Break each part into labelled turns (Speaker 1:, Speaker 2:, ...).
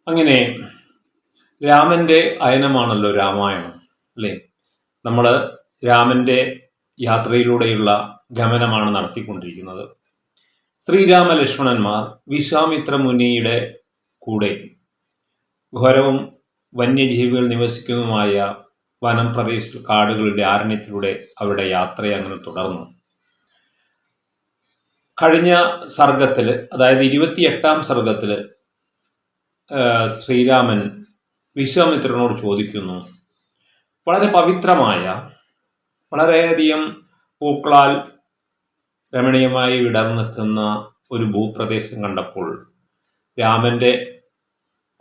Speaker 1: അങ്ങനെ രാമന്റെ അയനമാണല്ലോ രാമായണം, അല്ലേ? നമ്മൾ രാമന്റെ യാത്രയിലൂടെയുള്ള ഗമനമാണ് നടത്തിക്കൊണ്ടിരിക്കുന്നത്. ശ്രീരാമ ലക്ഷ്മണന്മാർ വിശ്വാമിത്ര മുനിയുടെ കൂടെ ഘോരവും വന്യജീവികൾ നിവസിക്കുന്നതുമായ വനം പ്രദേശ കാടുകളുടെ ആരണ്യത്തിലൂടെ അവരുടെ യാത്രയെ അങ്ങനെ തുടർന്നു. കഴിഞ്ഞ സർഗത്തിൽ, അതായത് 28-ാം സർഗത്തിൽ ശ്രീരാമൻ വിശ്വാമിത്രനോട് ചോദിക്കുന്നു, വളരെ പവിത്രമായ, വളരെയധികം പൂക്കളാൽ രമണീയമായി വിടർന്നു നിൽക്കുന്ന ഒരു ഭൂപ്രദേശം കണ്ടപ്പോൾ രാമന്റെ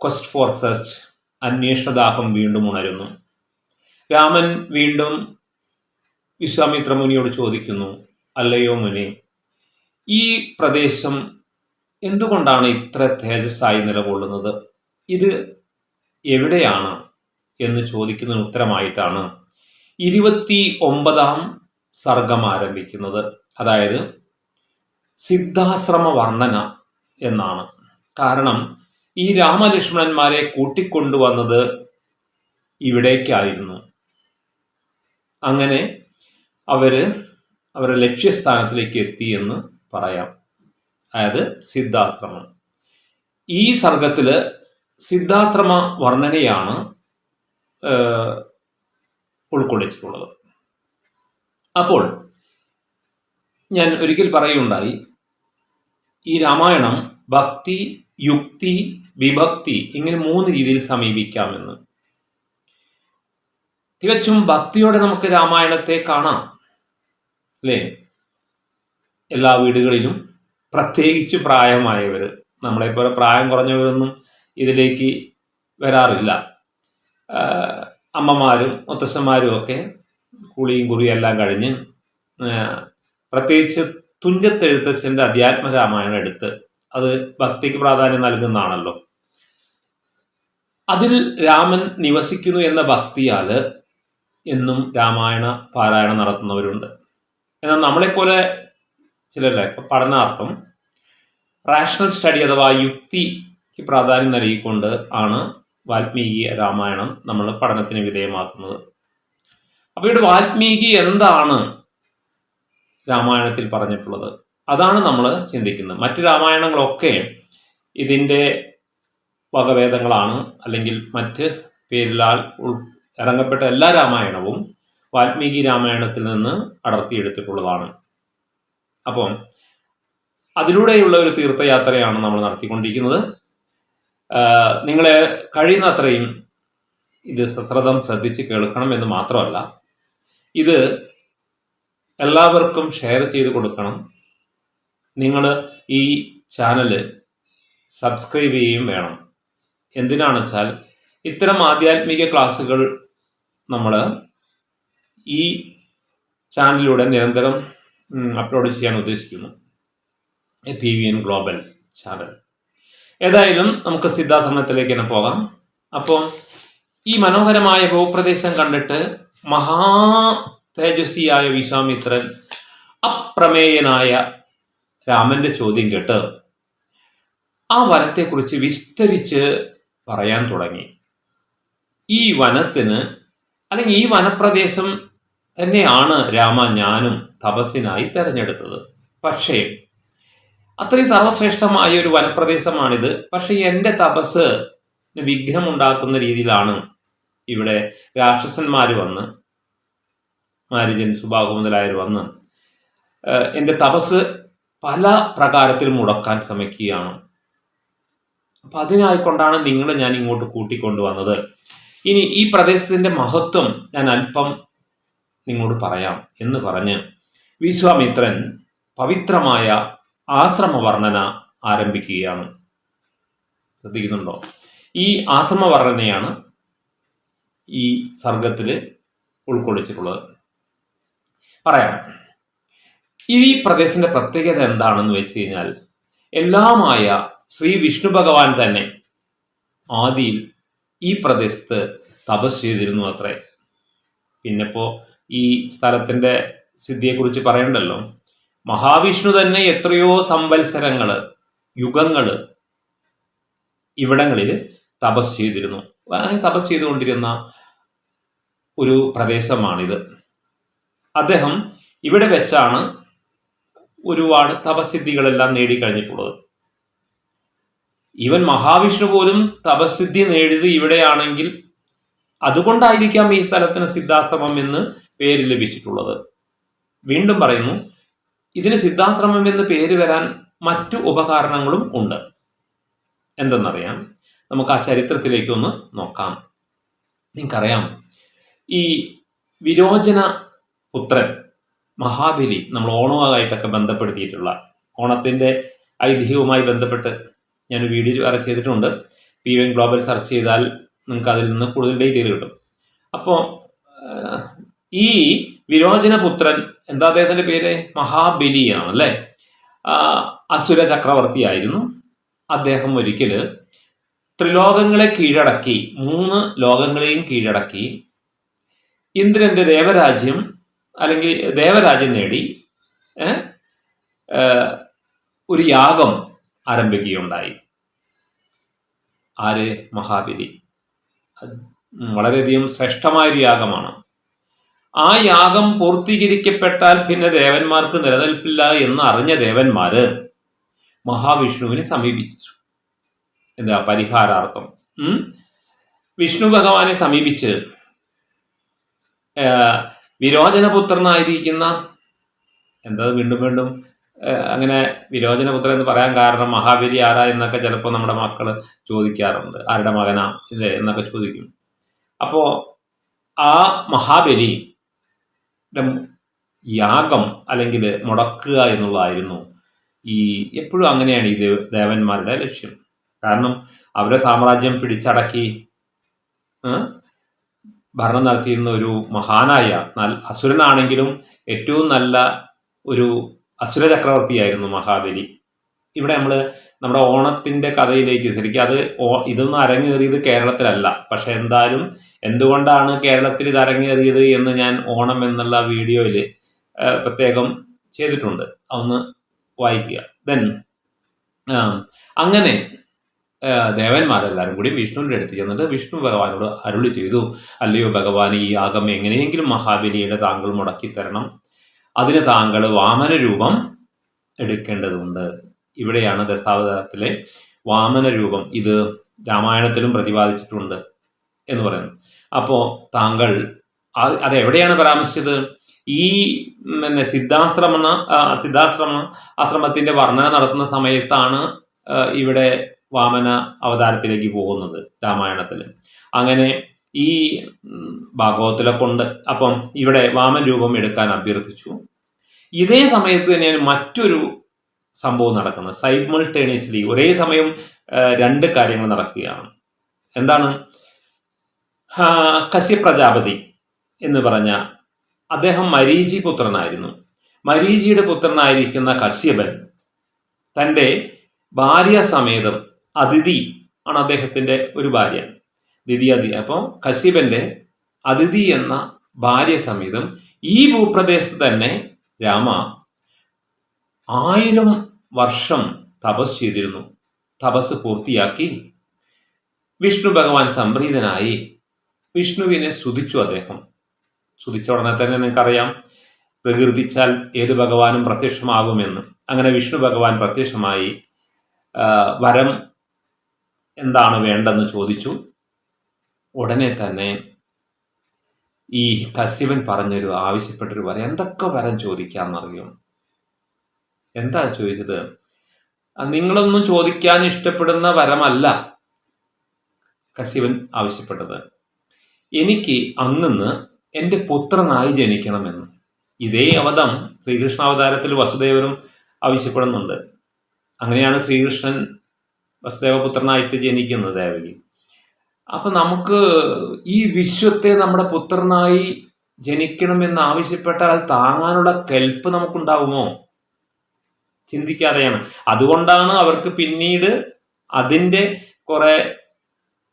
Speaker 1: ക്വസ്റ്റ് ഫോർ സെർച്ച്, അന്വേഷണദാഹം വീണ്ടും ഉണരുന്നു. രാമൻ വീണ്ടും വിശ്വാമിത്ര മുനിയോട് ചോദിക്കുന്നു, അല്ലയോ മുനി, ഈ പ്രദേശം എന്തുകൊണ്ടാണ് ഇത്ര തേജസ്സായി നിലകൊള്ളുന്നത്? ഇത് എവിടെയാണ് എന്ന് ചോദിക്കുന്നതിന് ഉത്തരമായിട്ടാണ് 29-ാം സർഗം ആരംഭിക്കുന്നത്. അതായത് സിദ്ധാശ്രമ വർണ്ണന എന്നാണ്. കാരണം ഈ രാമലക്ഷ്മണന്മാരെ കൂട്ടിക്കൊണ്ടുവന്നത് ഇവിടേക്കായിരുന്നു. അങ്ങനെ അവരുടെ ലക്ഷ്യസ്ഥാനത്തിലേക്ക് എത്തി എന്ന് പറയാം. അതായത് സിദ്ധാശ്രമം. ഈ സർഗത്തിൽ സിദ്ധാശ്രമ വർണ്ണനയാണ് ഉൾക്കൊള്ളിച്ചിട്ടുള്ളത്. അപ്പോൾ ഞാൻ ഒരിക്കൽ പറയുണ്ടായി, ഈ രാമായണം ഭക്തി, യുക്തി, വിഭക്തി ഇങ്ങനെ 3 രീതിയിൽ സമീപിക്കാമെന്ന്. തികച്ചും ഭക്തിയോടെ നമുക്ക് രാമായണത്തെ കാണാം, അല്ലേ? എല്ലാ വീടുകളിലും, പ്രത്യേകിച്ച് പ്രായമായവർ, നമ്മളെപ്പോലെ പ്രായം കുറഞ്ഞവരൊന്നും ഇതിലേക്ക് വരാറില്ല. അമ്മമാരും മുത്തശ്ശന്മാരും ഒക്കെ കുളിയും കുറിയും എല്ലാം കഴിഞ്ഞ്, പ്രത്യേകിച്ച് തുഞ്ചത്തെഴുത്തച്ഛൻ്റെ അധ്യാത്മരാമായണം എടുത്ത്, അത് ഭക്തിക്ക് പ്രാധാന്യം നൽകുന്നതാണല്ലോ. അതിൽ രാമൻ നിവസിക്കുന്നു എന്ന ഭക്തിയാൽ എന്നും രാമായണ പാരായണം നടത്തുന്നവരുണ്ട്. എന്നാൽ നമ്മളെപ്പോലെ ചിലരൊക്കെ പഠനാർത്ഥം റാഷണൽ സ്റ്റഡി അഥവാ യുക്തിക്ക് പ്രാധാന്യം നൽകിക്കൊണ്ട് ആണ് വാൽമീകി രാമായണം നമ്മൾ പഠനത്തിന് വിധേയമാക്കുന്നത്. അപ്പോൾ ഇവിടെ വാൽമീകി എന്താണ് രാമായണത്തിൽ പറഞ്ഞിട്ടുള്ളത്? അതാണ് നമ്മൾ ചിന്തിക്കുന്നത്. മറ്റ് രാമായണങ്ങളൊക്കെ ഇതിൻ്റെ വകഭേദങ്ങളാണ്, അല്ലെങ്കിൽ മറ്റ് പേരിലാൽ ഇറങ്ങപ്പെട്ട എല്ലാ രാമായണവും വാൽമീകി രാമായണത്തിൽ നിന്ന് അടർത്തിയെടുത്തിട്ടുള്ളതാണ്. അപ്പം അതിലൂടെയുള്ള ഒരു തീർത്ഥയാത്രയാണ് നമ്മൾ നടത്തിക്കൊണ്ടിരിക്കുന്നത്. നിങ്ങളെ കഴിയുന്ന അത്രയും ഇത് സശ്രദ്ധം ശ്രദ്ധിച്ച് കേൾക്കണം എന്ന് മാത്രമല്ല, ഇത് എല്ലാവർക്കും ഷെയർ ചെയ്ത് കൊടുക്കണം. നിങ്ങൾ ഈ ചാനൽ സബ്സ്ക്രൈബ് ചെയ്യുകയും വേണം. എന്തിനാണെന്ന് വെച്ചാൽ, ഇത്തരം ആധ്യാത്മിക ക്ലാസ്സുകൾ നമ്മൾ ഈ ചാനലിലൂടെ നിരന്തരം അപ്ലോഡ് ചെയ്യാൻ ഉദ്ദേശിക്കുന്നു. PVN global channel. ഏതായാലും നമുക്ക് സിദ്ധാശ്രമത്തിലേക്ക് തന്നെ പോകാം. അപ്പോൾ ഈ മനോഹരമായ ഭൂപ്രദേശം കണ്ടിട്ട് മഹാ തേജസ്വിയായ വിശ്വാമിത്രൻ അപ്രമേയനായ രാമന്റെ ചോദ്യം കേട്ട് ആ വനത്തെക്കുറിച്ച് വിസ്തരിച്ച് പറയാൻ തുടങ്ങി. ഈ വനത്തിന്, അല്ലെങ്കിൽ ഈ വനപ്രദേശം തന്നെയാണ് രാമ ഞാനും തപസ്സിനായി തെരഞ്ഞെടുത്തത്. പക്ഷേ അത്രയും സർവശ്രേഷ്ഠമായ ഒരു വനപ്രദേശമാണിത്. പക്ഷെ എൻ്റെ തപസ് വിഘ്നമുണ്ടാക്കുന്ന രീതിയിലാണ് ഇവിടെ രാക്ഷസന്മാർ വന്ന്, മാരീചൻ, സുബാഹു മുതലായവർ വന്ന് എൻ്റെ തപസ് പല പ്രകാരത്തിൽ മുടക്കാൻ ശ്രമിക്കുകയാണ്. അപ്പം അതിനായിക്കൊണ്ടാണ് നിങ്ങളെ ഞാൻ ഇങ്ങോട്ട് കൂട്ടിക്കൊണ്ടുവന്നത്. ഇനി ഈ പ്രദേശത്തിൻ്റെ മഹത്വം ഞാൻ അല്പം നിങ്ങളോട് പറയാം എന്ന് പറഞ്ഞ് വിശ്വാമിത്രൻ പവിത്രമായ ആശ്രമവർണ്ണന ആരംഭിക്കുകയാണ്. ശ്രദ്ധിക്കുന്നുണ്ടോ? ഈ ആശ്രമവർണ്ണനയാണ് ഈ സർഗത്തിൽ ഉൾക്കൊള്ളിച്ചിട്ടുള്ളത്. പറയാം. ഈ പ്രദേശത്തിന്റെ പ്രത്യേകത എന്താണെന്ന് വെച്ച് കഴിഞ്ഞാൽ, എല്ലാമായ ശ്രീ വിഷ്ണു ഭഗവാൻ തന്നെ ആദിയിൽ ഈ പ്രദേശത്ത് തപസ് ചെയ്തിരുന്നു അത്രേ. പിന്നെപ്പോ ഈ സ്ഥലത്തിന്റെ സിദ്ധിയെക്കുറിച്ച് പറയണ്ടല്ലോ. മഹാവിഷ്ണു തന്നെ എത്രയോ സംവത്സരങ്ങള്, യുഗങ്ങള് ഇവിടങ്ങളിൽ തപസ് ചെയ്തിരുന്നു. അങ്ങനെ തപസ് ചെയ്തുകൊണ്ടിരുന്ന ഒരു പ്രദേശമാണിത്. അദ്ദേഹം ഇവിടെ വെച്ചാണ് ഒരുപാട് തപസിദ്ധികളെല്ലാം നേടിക്കഴിഞ്ഞിട്ടുള്ളത്. ഈവൻ മഹാവിഷ്ണു പോലും തപസിദ്ധി നേടിയത് ഇവിടെയാണെങ്കിൽ അതുകൊണ്ടായിരിക്കാം ഈ സ്ഥലത്തിന് സിദ്ധാശ്രമം എന്ന് പേര് ലഭിച്ചിട്ടുള്ളത്. വീണ്ടും പറയുന്നു, ഇതിന് സിദ്ധാശ്രമം എന്ന് പേര് വരാൻ മറ്റു ഉപകാരണങ്ങളും ഉണ്ട്. എന്തെന്നറിയാം, നമുക്ക് ആ ചരിത്രത്തിലേക്ക് ഒന്ന് നോക്കാം. നിങ്ങൾക്കറിയാം, ഈ വിരോചന പുത്രൻ മഹാബലി നമ്മൾ ഓണവുമായിട്ടൊക്കെ ബന്ധപ്പെടുത്തിയിട്ടുള്ള ഓണത്തിൻ്റെ ഐതിഹ്യവുമായി ബന്ധപ്പെട്ട് ഞാൻ വീഡിയോ വേറെ ചെയ്തിട്ടുണ്ട്. PVN ഗ്ലോബൽ സെർച്ച് ചെയ്താൽ നിങ്ങൾക്ക് അതിൽ നിന്ന് കൂടുതൽ ഡീറ്റെയിൽ കിട്ടും. അപ്പോൾ ഈ വിരോചനപുത്രൻ, എന്താ അദ്ദേഹത്തിൻ്റെ പേര്? മഹാബലിയാണ് അല്ലേ. അസുര ചക്രവർത്തിയായിരുന്നു അദ്ദേഹം. ഒരിക്കൽ ത്രിലോകങ്ങളെ കീഴടക്കി, 3 ലോകങ്ങളെയും കീഴടക്കി ഇന്ദ്രന്റെ ദേവരാജ്യം അല്ലെങ്കിൽ ദേവരാജ്യം നേടി ഒരു യാഗം ആരംഭിക്കുകയുണ്ടായി. ആര്? മഹാബലി. വളരെയധികം ശ്രേഷ്ഠമായൊരു യാഗമാണ്. ആ യാഗം പൂർത്തീകരിക്കപ്പെട്ടാൽ പിന്നെ ദേവന്മാർക്ക് നിലനിൽപ്പില്ല എന്ന് അറിഞ്ഞ ദേവന്മാര് മഹാവിഷ്ണുവിനെ സമീപിച്ചു. എന്താ? പരിഹാരാർത്ഥം. വിഷ്ണു ഭഗവാനെ സമീപിച്ച് വിരോചനപുത്രനായിരിക്കുന്ന, എന്താ വീണ്ടും വീണ്ടും അങ്ങനെ വിരോചനപുത്രൻ എന്ന് പറയാൻ കാരണം മഹാബലി ആരാ എന്നൊക്കെ ചിലപ്പോൾ നമ്മുടെ മക്കൾ ചോദിക്കാറുണ്ട്. ആരുടെ മകനാ ഇല്ലേ എന്നൊക്കെ ചോദിക്കും. അപ്പോൾ ആ മഹാബലി യാഗം അല്ലെങ്കിൽ മുടക്കുക എന്നുള്ളതായിരുന്നു എപ്പോഴും അങ്ങനെയാണ് ഈ ദേവന്മാരുടെ ലക്ഷ്യം. കാരണം അവരെ സാമ്രാജ്യം പിടിച്ചടക്കി ഭരണം നടത്തിയിരുന്ന ഒരു മഹാനായ, അസുരനാണെങ്കിലും ഏറ്റവും നല്ല ഒരു അസുര ചക്രവർത്തിയായിരുന്നു മഹാബലി. ഇവിടെ നമ്മുടെ ഓണത്തിന്റെ കഥയിലേക്ക് ശരിക്കും ഇതൊന്നും അരങ്ങേറിയത് കേരളത്തിലല്ല. പക്ഷെ എന്തായാലും എന്തുകൊണ്ടാണ് കേരളത്തിൽ ഇത് അരങ്ങേറിയത് എന്ന് ഞാൻ ഓണം എന്നുള്ള വീഡിയോയിൽ പ്രത്യേകം ചെയ്തിട്ടുണ്ട്. അതൊന്ന് വായിക്കുക. ദെൻ അങ്ങനെ ദേവന്മാരെല്ലാവരും കൂടി വിഷ്ണുവിൻ്റെ അടുത്ത് ചെന്നിട്ട് വിഷ്ണു ഭഗവാനോട് അരുളി ചെയ്തു, അല്ലയോ ഭഗവാൻ, ഈ യാഗം എങ്ങനെയെങ്കിലും മഹാബലിയുടെ താങ്കൾ മുടക്കി തരണം. അതിന് താങ്കൾ വാമന രൂപം എടുക്കേണ്ടതുണ്ട്. ഇവിടെയാണ് ദശാവതാരത്തിലെ വാമന രൂപം. ഇത് രാമായണത്തിലും പ്രതിപാദിച്ചിട്ടുണ്ട് എന്ന് പറയുന്നു. അപ്പോൾ താങ്കൾ അതെവിടെയാണ് പരാമർശിച്ചത്? ഈ ആശ്രമത്തിന്റെ വർണ്ണന നടത്തുന്ന സമയത്താണ് ഇവിടെ വാമന അവതാരത്തിലേക്ക് പോകുന്നത് രാമായണത്തിൽ. അങ്ങനെ ഈ ഭാഗവത്തിലൊക്കെ ഉണ്ട്. അപ്പം ഇവിടെ വാമൻ രൂപം എടുക്കാൻ അഭ്യർത്ഥിച്ചു. ഇതേ സമയത്ത് തന്നെയാണ് മറ്റൊരു സംഭവം നടക്കുന്നത്. സൈമൾട്ടേനിയസ്ലി ഒരേ സമയം 2 കാര്യങ്ങൾ നടക്കുകയാണ്. എന്താണ്? കശ്യപ പ്രജാപതി എന്ന് പറഞ്ഞ അദ്ദേഹം മരീചി പുത്രനായിരുന്നു. മരീചിയുടെ പുത്രനായിരിക്കുന്ന കശ്യപൻ തൻ്റെ ഭാര്യ സമേതം, അതിഥി ആണ് അദ്ദേഹത്തിൻ്റെ ഒരു ഭാര്യ, ദിതി. അപ്പോൾ കശ്യപന്റെ അതിഥി എന്ന ഭാര്യ സമേതം ഈ ഭൂപ്രദേശത്ത് തന്നെ രാമ 1000 വർഷം തപസ് ചെയ്തിരുന്നു. തപസ് പൂർത്തിയാക്കി വിഷ്ണു ഭഗവാൻ സംപ്രീതനായി വിഷ്ണുവിനെ സ്തുതിച്ചു. അദ്ദേഹം സ്തുതിച്ച ഉടനെ തന്നെ നിങ്ങൾക്കറിയാം, പ്രകീർത്തിച്ചാൽ ഏത് ഭഗവാനും പ്രത്യക്ഷമാകുമെന്ന്. അങ്ങനെ വിഷ്ണു ഭഗവാൻ പ്രത്യക്ഷമായി വരം എന്താണ് വേണ്ടെന്ന് ചോദിച്ചു. ഉടനെ തന്നെ ഈ കശ്യപൻ ആവശ്യപ്പെട്ടൊരു വരം, എന്തൊക്കെ വരം ചോദിക്കാമെന്നറിയും. എന്താ ചോദിച്ചത്? നിങ്ങളൊന്നും ചോദിക്കാൻ ഇഷ്ടപ്പെടുന്ന വരമല്ല കശ്യപൻ ആവശ്യപ്പെട്ടത്. എനിക്ക് അങ്ങന്ന് എൻ്റെ പുത്രനായി ജനിക്കണമെന്ന്. ഇതേ അവതം ശ്രീകൃഷ്ണാവതാരത്തിൽ വസുദേവനും ആവശ്യപ്പെടുന്നുണ്ട്. അങ്ങനെയാണ് ശ്രീകൃഷ്ണൻ വസുദേവപുത്രനായിട്ട് ജനിക്കുന്നത്, ദേവകി. അപ്പൊ നമുക്ക് ഈ വിശ്വത്തെ നമ്മുടെ പുത്രനായി ജനിക്കണമെന്ന് ആവശ്യപ്പെട്ടാൽ അത് താങ്ങാനുള്ള കെൽപ്പ് നമുക്കുണ്ടാവുമോ? ചിന്തിക്കാതെയാണ്. അതുകൊണ്ടാണ് അവർക്ക് പിന്നീട് അതിൻ്റെ കുറെ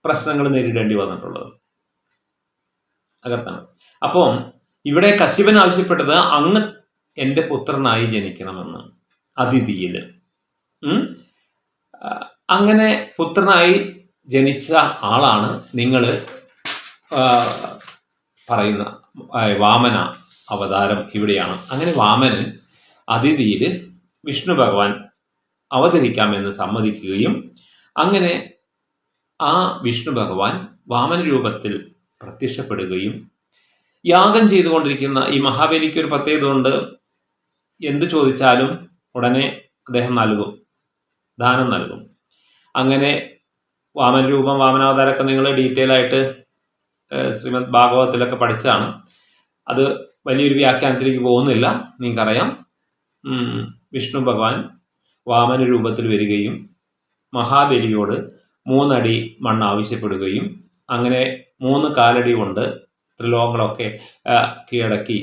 Speaker 1: പ്രശ്നങ്ങൾ നേരിടേണ്ടി വന്നിട്ടുള്ളത്. അകത്താണ്. അപ്പം ഇവിടെ കശ്യപൻ ആവശ്യപ്പെട്ടത് അങ്ങ് എൻ്റെ പുത്രനായി ജനിക്കണമെന്ന്, അതിഥിയിൽ. അങ്ങനെ പുത്രനായി ജനിച്ച ആളാണ് നിങ്ങൾ പറയുന്ന വാമന അവതാരം ഇവിടെയാണ്. അങ്ങനെ വാമനൻ അതിഥിയിൽ വിഷ്ണു ഭഗവാൻ അവതരിക്കാമെന്ന് സമ്മതിക്കുകയും അങ്ങനെ ആ വിഷ്ണു ഭഗവാൻ വാമന രൂപത്തിൽ പ്രത്യക്ഷപ്പെടുകയും യാഗം ചെയ്തുകൊണ്ടിരിക്കുന്ന ഈ മഹാബലിക്ക് ഒരു പ്രത്യേകത ഉണ്ട്. എന്ത് ചോദിച്ചാലും ഉടനെ അദ്ദേഹം നൽകും, ദാനം നൽകും. അങ്ങനെ വാമന രൂപം, വാമനാവതാരമൊക്കെ നിങ്ങൾ ഡീറ്റെയിൽ ആയിട്ട് ശ്രീമദ് ഭാഗവതത്തിലൊക്കെ പഠിച്ചതാണ്. അത് വലിയൊരു വ്യാഖ്യാനത്തിലേക്ക് പോകുന്നില്ല. നിങ്ങൾക്കറിയാം, വിഷ്ണു ഭഗവാൻ വാമന രൂപത്തിൽ വരികയും മഹാബലിയോട് 3 അടി മണ്ണ് ആവശ്യപ്പെടുകയും അങ്ങനെ 3 കാലടി കൊണ്ട് ത്രിലോകങ്ങളൊക്കെ കീഴടക്കി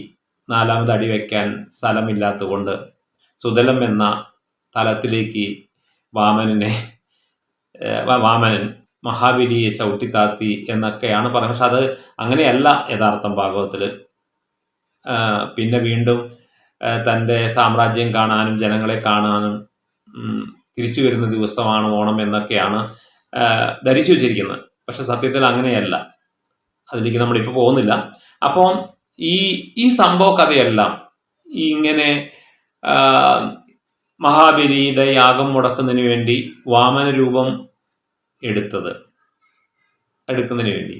Speaker 1: 4ാമത് അടി വയ്ക്കാൻ സ്ഥലമില്ലാത്തതുകൊണ്ട് സുതലം എന്ന തലത്തിലേക്ക് വാമനൻ മഹാബലിയെ ചവിട്ടിത്താത്തി എന്നൊക്കെയാണ് പറയുന്നത്. പക്ഷെ അത് അങ്ങനെയല്ല യഥാർത്ഥം ഭാഗവത്തിൽ. പിന്നെ വീണ്ടും തൻ്റെ സാമ്രാജ്യം കാണാനും ജനങ്ങളെ കാണാനും തിരിച്ചു വരുന്ന ദിവസമാണ് ഓണം എന്നൊക്കെയാണ് ധരിച്ചു വച്ചിരിക്കുന്നത്. പക്ഷെ സത്യത്തിൽ അങ്ങനെയല്ല. അതിലേക്ക് നമ്മളിപ്പോൾ പോകുന്നില്ല. അപ്പം ഈ സംഭവ കഥയെല്ലാം ഇങ്ങനെ മഹാബലിയുടെ യാഗം മുടക്കുന്നതിന് വേണ്ടി വാമന രൂപം എടുക്കുന്നതിന് വേണ്ടി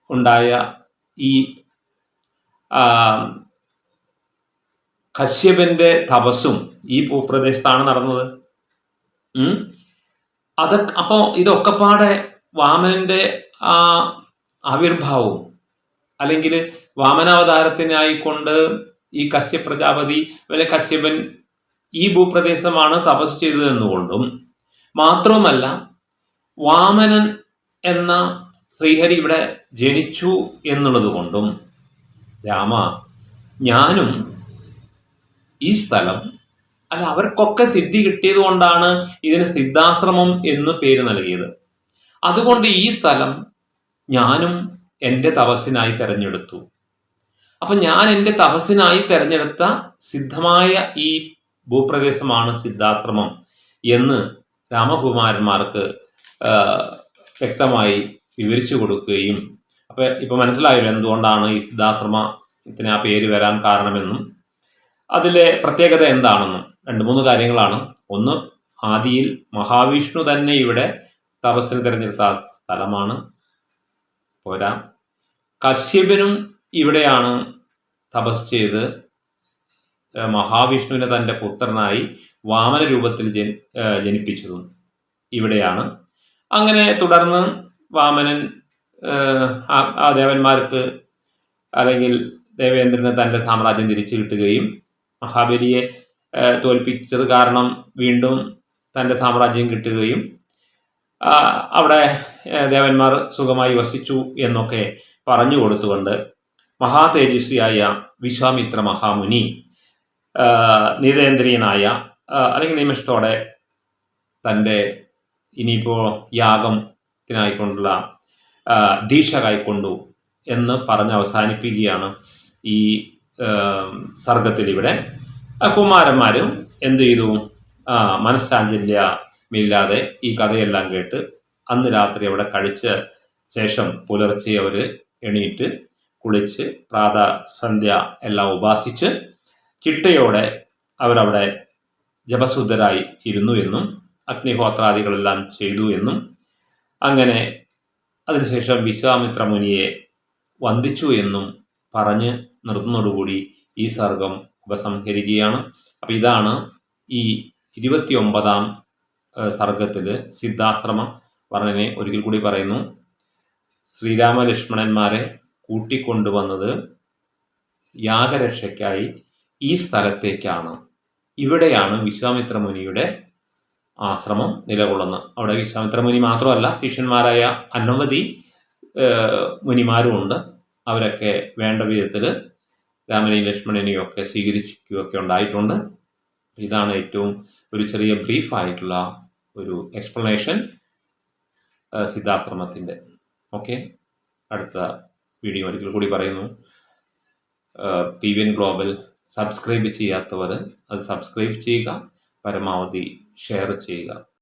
Speaker 1: ഉണ്ടായ ഈ കശ്യപന്റെ തപസ്സും ഈ ഭൂപ്രദേശത്താണ് നടന്നത്. അപ്പോൾ ഇതൊക്കെപ്പാടെ വാമനന്റെ ആ ആവിർഭാവവും അല്ലെങ്കിൽ വാമനാവതാരത്തിനായിക്കൊണ്ട് ഈ കശ്യപ പ്രജാപതി അല്ലെങ്കിൽ കശ്യപൻ ഈ ഭൂപ്രദേശമാണ് തപസ് ചെയ്തതെന്നുകൊണ്ടും മാത്രവുമല്ല വാമനൻ എന്ന ശ്രീഹരി ഇവിടെ ജനിച്ചു എന്നുള്ളത് കൊണ്ടും രാമ, ഞാനും ഈ സ്ഥലം അവർക്കൊക്കെ സിദ്ധി കിട്ടിയത് കൊണ്ടാണ് ഇതിന് സിദ്ധാശ്രമം എന്ന് പേര് നൽകിയത്. അതുകൊണ്ട് ഈ സ്ഥലം ഞാനും എൻ്റെ തപസ്സിനായി തെരഞ്ഞെടുത്തു. അപ്പം ഞാൻ എൻ്റെ തപസ്സിനായി തെരഞ്ഞെടുത്ത സിദ്ധമായ ഈ ഭൂപ്രദേശമാണ് സിദ്ധാശ്രമം എന്ന് രാമകുമാരന്മാർക്ക് വ്യക്തമായി വിവരിച്ചു കൊടുക്കുകയും ഇപ്പൊ മനസ്സിലായല്ലോ എന്തുകൊണ്ടാണ് ഈ സിദ്ധാശ്രമത്തിന് ആ പേര് വരാൻ കാരണമെന്നും അതിലെ പ്രത്യേകത എന്താണെന്നും. 2-3 കാര്യങ്ങളാണ്. ഒന്ന്, ആദിയിൽ മഹാവിഷ്ണു തന്നെ ഇവിടെ തപസ്സിന് തിരഞ്ഞെടുത്ത സ്ഥലമാണ്. പോരാ, കശ്യപനും ഇവിടെയാണ് തപസ് ചെയ്ത് മഹാവിഷ്ണുവിനെ തൻ്റെ പുത്രനായി വാമന രൂപത്തിൽ ജനിപ്പിച്ചതും ഇവിടെയാണ്. അങ്ങനെ തുടർന്ന് വാമനൻ ആ ദേവന്മാർക്ക് അല്ലെങ്കിൽ ദേവേന്ദ്രന് തൻ്റെ സാമ്രാജ്യം തിരിച്ചു കിട്ടുകയും മഹാബലിയെ തോൽപ്പിച്ചത് കാരണം വീണ്ടും തൻ്റെ സാമ്രാജ്യം കിട്ടുകയും അവിടെ ദേവന്മാർ സുഖമായി വസിച്ചു എന്നൊക്കെ പറഞ്ഞു കൊടുത്തുകൊണ്ട് മഹാതേജസ്വിയായ വിശ്വാമിത്ര മഹാമുനി നിരേന്ദ്രിയനായ അല്ലെങ്കിൽ നിമിഷത്തോടെ തൻ്റെ ഇനിയിപ്പോൾ യാഗത്തിനായിക്കൊണ്ടുള്ള ദീക്ഷ കൈക്കൊണ്ടു എന്ന് പറഞ്ഞ് അവസാനിപ്പിക്കുകയാണ് ഈ സർഗത്തിൽ. ഇവിടെ കുമാരന്മാരും എന്ത് ചെയ്തു, മനഃശാഞ്ചല്യമില്ലാതെ ഈ കഥയെല്ലാം കേട്ട് അന്ന് രാത്രി അവിടെ കഴിച്ച ശേഷം പുലർച്ചെ അവർ എണീറ്റ് കുളിച്ച് പ്രാതസന്ധ്യ എല്ലാം ഉപാസിച്ച് ചിട്ടയോടെ അവരവിടെ ജപശുദ്ധരായി ഇരുന്നു എന്നും അഗ്നിഹോത്രാദികളെല്ലാം ചെയ്തു എന്നും അങ്ങനെ അതിനുശേഷം വിശ്വാമിത്ര മുനിയെ വന്ദിച്ചു എന്നും പറഞ്ഞ് നിർത്തുന്നതോടുകൂടി ഈ സർഗം ഉപസംഹരിക്കുകയാണ്. അപ്പം ഇതാണ് ഈ 29ാം സർഗത്തിൽ സിദ്ധാശ്രമ വർണ്ണനെ ഒരിക്കൽ കൂടി പറയുന്നു. ശ്രീരാമ ലക്ഷ്മണന്മാരെ കൂട്ടിക്കൊണ്ടുവന്നത് യാഗരക്ഷയ്ക്കായി ഈ സ്ഥലത്തേക്കാണ്. ഇവിടെയാണ് വിശ്വാമിത്ര മുനിയുടെ ആശ്രമം നിലകൊള്ളുന്നത്. അവിടെ വിശ്വാമിത്ര മുനി മാത്രമല്ല, ശിഷ്യന്മാരായ അനവധി മുനിമാരുമുണ്ട്. അവരൊക്കെ വേണ്ട വിധത്തിൽ രാമനെയും ലക്ഷ്മണനെയും ഒക്കെ സ്വീകരിക്കുകയൊക്കെ ഉണ്ടായിട്ടുണ്ട്. ഇതാണ് ഏറ്റവും ഒരു ചെറിയ ബ്രീഫായിട്ടുള്ള ഒരു എക്സ്പ്ലനേഷൻ സിദ്ധാശ്രമത്തിൻ്റെ. ഓക്കെ, അടുത്ത വീഡിയോ ഒരിക്കൽ കൂടി പറയുന്നു. PVN ഗ്ലോബൽ സബ്സ്ക്രൈബ് ചെയ്യാത്തവർ അത് സബ്സ്ക്രൈബ് ചെയ്യുക, പരമാവധി ഷെയർ ചെയ്യുക.